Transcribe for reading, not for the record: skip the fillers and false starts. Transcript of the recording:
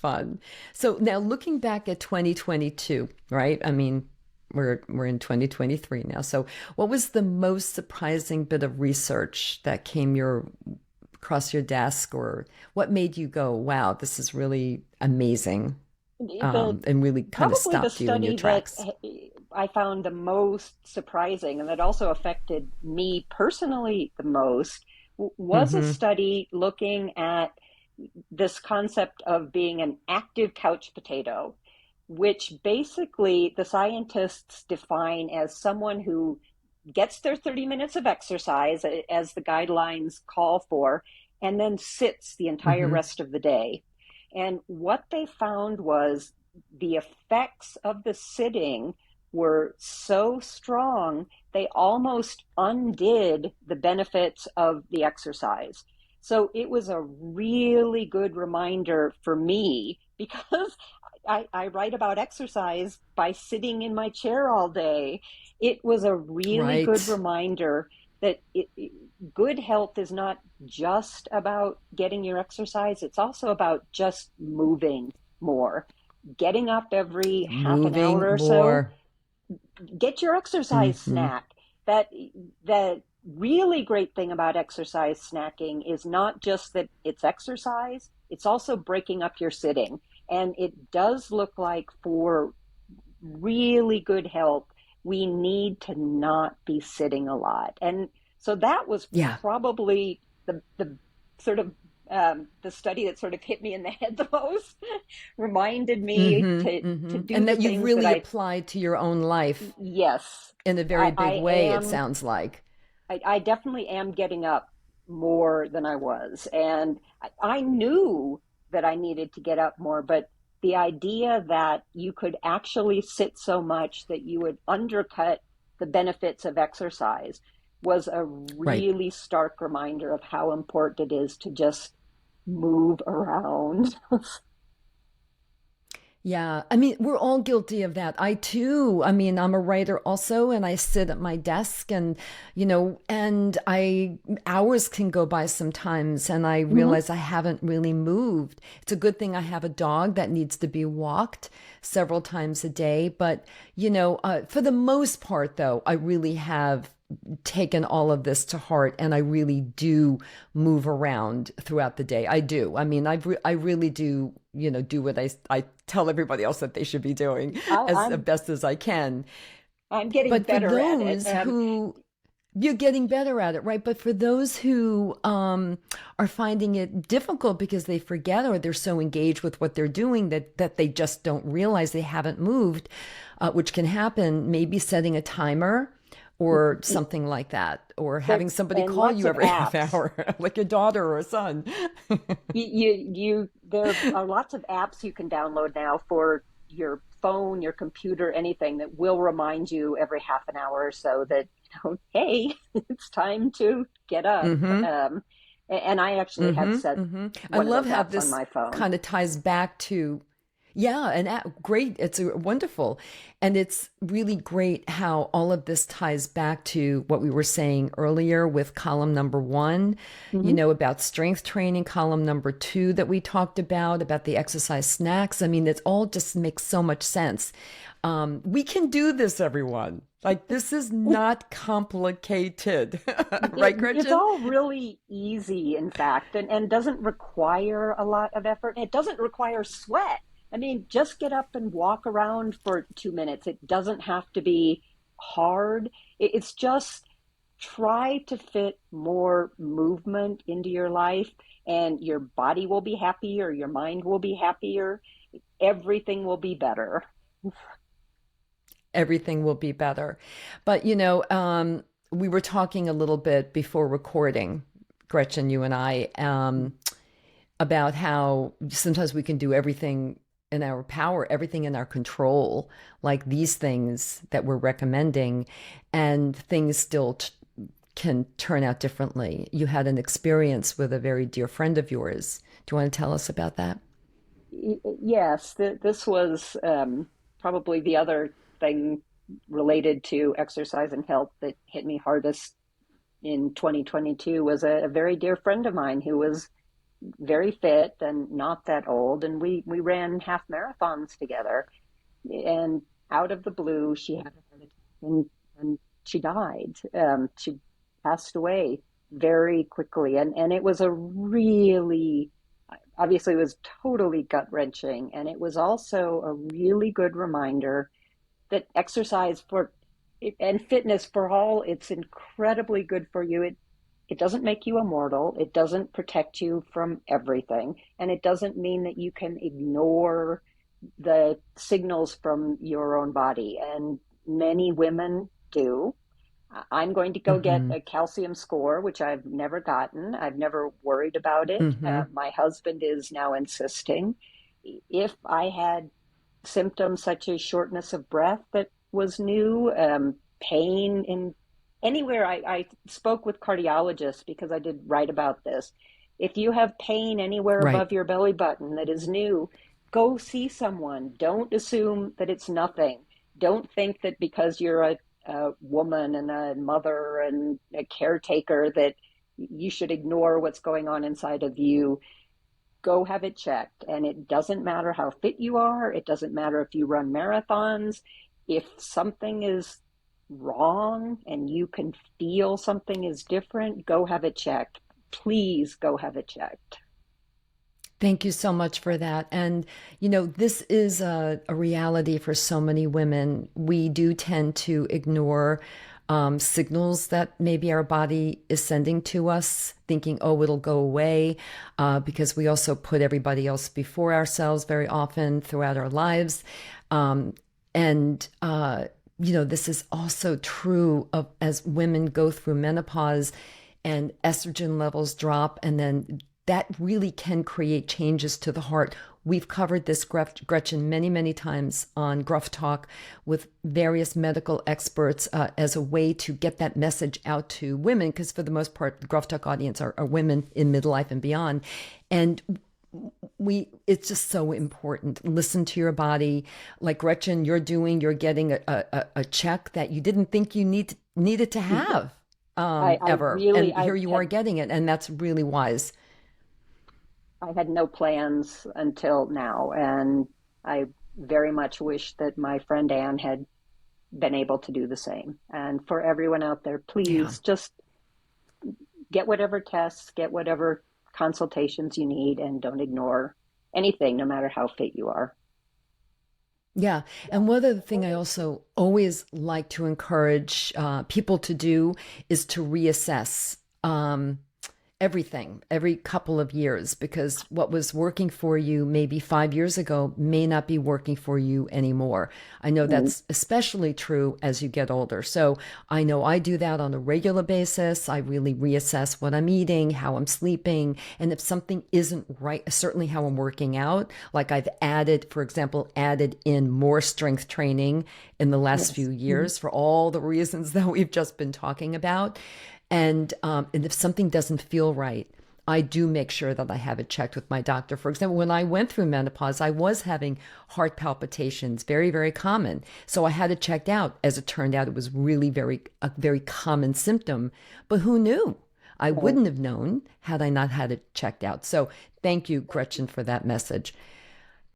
Fun. So now looking back at 2022, right? I mean, we're in 2023 now. So what was the most surprising bit of research that came your across your desk, or what made you go, wow, this is really amazing, The and really kind of Probably the stopped you in your study that tracks? I found the most surprising and that also affected me personally the most was a Mm-hmm. study looking at this concept of being an active couch potato, which basically the scientists define as someone who gets their 30 minutes of exercise as the guidelines call for, and then sits the entire Mm-hmm. rest of the day. And what they found was the effects of the sitting were so strong, they almost undid the benefits of the exercise. So it was a really good reminder for me because I write about exercise by sitting in my chair all day. It was a really good Right. reminder that good health is not just about getting your exercise, it's also about just moving more. Getting up every half an hour Moving or so, more. get your exercise Mm-hmm. snack. That the really great thing about exercise snacking is not just that it's exercise, it's also breaking up your sitting. And it does look like for really good health, we need to not be sitting a lot. And so that was Yeah. probably the sort of the study that sort of hit me in the head the most, reminded me Mm-hmm. to Mm-hmm. do And the that you've things that really I, applied to your own life yes, in a very I big way, it am, sounds like. I definitely am getting up more than I was. And I knew that I needed to get up more, but the idea that you could actually sit so much that you would undercut the benefits of exercise was a Right. really stark reminder of how important it is to just move around. Yeah, I mean, we're all guilty of that. I too, I mean, I'm a writer also, and I sit at my desk and, and hours can go by sometimes, and I Mhm. realize I haven't really moved. It's a good thing I have a dog that needs to be walked several times a day. But, for the most part, though, I really have taken all of this to heart, and I really do move around throughout the day. I do. I mean, I really do, do what I tell everybody else that they should be doing I, as I'm best as I can. I'm getting But for better at it. those who you're getting better at it, right? But for those who are finding it difficult because they forget or they're so engaged with what they're doing that they just don't realize they haven't moved, which can happen, maybe setting a timer or something like that, or There having somebody and call lots you of every half apps. hour, like your daughter or a son. There are lots of apps you can download now for your phone, your computer, anything that will remind you every half an hour or so that, hey, it's time to get up. Mm-hmm. And I actually have Mm-hmm. set Mm-hmm. I one of love those how apps on this my phone. kind of ties back to, yeah, and great. It's wonderful. And it's really great how all of this ties back to what we were saying earlier with column number one, Hmm. about strength training, column number two that we talked about the exercise snacks. I mean, it all just makes so much sense. We can do this, everyone. Like, this is not complicated. Right, It's Gretchen? all really easy, in fact, and doesn't require a lot of effort. It doesn't require sweat. I mean, just get up and walk around for 2 minutes. It doesn't have to be hard. It's just try to fit more movement into your life, and your body will be happier, your mind will be happier, everything will be better. Everything will be better. But, we were talking a little bit before recording, Gretchen, you and I, about how sometimes we can do everything in our power, everything in our control, like these things that we're recommending, and things still can turn out differently. You had an experience with a very dear friend of yours. Do you want to tell us about that? Yes, this was probably the other thing related to exercise and health that hit me hardest in 2022 was a very dear friend of mine who was very fit and not that old, and we ran half marathons together. And out of the blue, she had a heart attack, and she died. She passed away very quickly, and it was a really, obviously, it was totally gut wrenching, and it was also a really good reminder that exercise for and fitness, for all it's incredibly good for you, it doesn't make you immortal. It doesn't protect you from everything. And it doesn't mean that you can ignore the signals from your own body. And many women do. I'm going to go get Mm-hmm. a calcium score, which I've never gotten. I've never worried about it. Mm-hmm. My husband is now insisting. If I had symptoms such as shortness of breath that was new, pain in anywhere. I spoke with cardiologists because I did write about this. If you have pain anywhere Right. above your belly button that is new, go see someone. Don't assume that it's nothing. Don't think that because you're a woman and a mother and a caretaker that you should ignore what's going on inside of you. Go have it checked. And it doesn't matter how fit you are, it doesn't matter if you run marathons. If something is wrong and you can feel something is different, go have it checked. Please go have it checked. Thank you so much for that. And, this is a reality for so many women. We do tend to ignore signals that maybe our body is sending to us, thinking, oh, it'll go away, because we also put everybody else before ourselves very often throughout our lives. And this is also true of as women go through menopause and estrogen levels drop, and then that really can create changes to the heart. We've covered this, Gretchen, many, many times on GRUFFtalk with various medical experts as a way to get that message out to women, because for the most part, the GRUFFtalk audience are women in midlife and beyond. And it's just so important. Listen to your body. Like Gretchen, you're getting a check that you didn't think you needed to have I ever. really, And here you are getting it. And that's really wise. I had no plans until now, and I very much wish that my friend Anne had been able to do the same. And for everyone out there, Yeah. please just get whatever tests, get whatever consultations you need, and don't ignore anything, no matter how fit you are. Yeah. And one other thing I also always like to encourage people to do is to reassess. Everything every couple of years, because what was working for you maybe 5 years ago may not be working for you anymore. I know Mm, that's especially true as you get older. So I know I do that on a regular basis. I really reassess what I'm eating, how I'm sleeping, and if something isn't right, certainly how I'm working out. Like I've added, for example, added in more strength training in the last few yes. Mhm. years for all the reasons that we've just been talking about. And if something doesn't feel right, I do make sure that I have it checked with my doctor. For example, when I went through menopause, I was having heart palpitations, very, very common. So I had it checked out. As it turned out, it was really a very common symptom. But who knew? I Right. wouldn't have known had I not had it checked out. So thank you, Gretchen, for that message.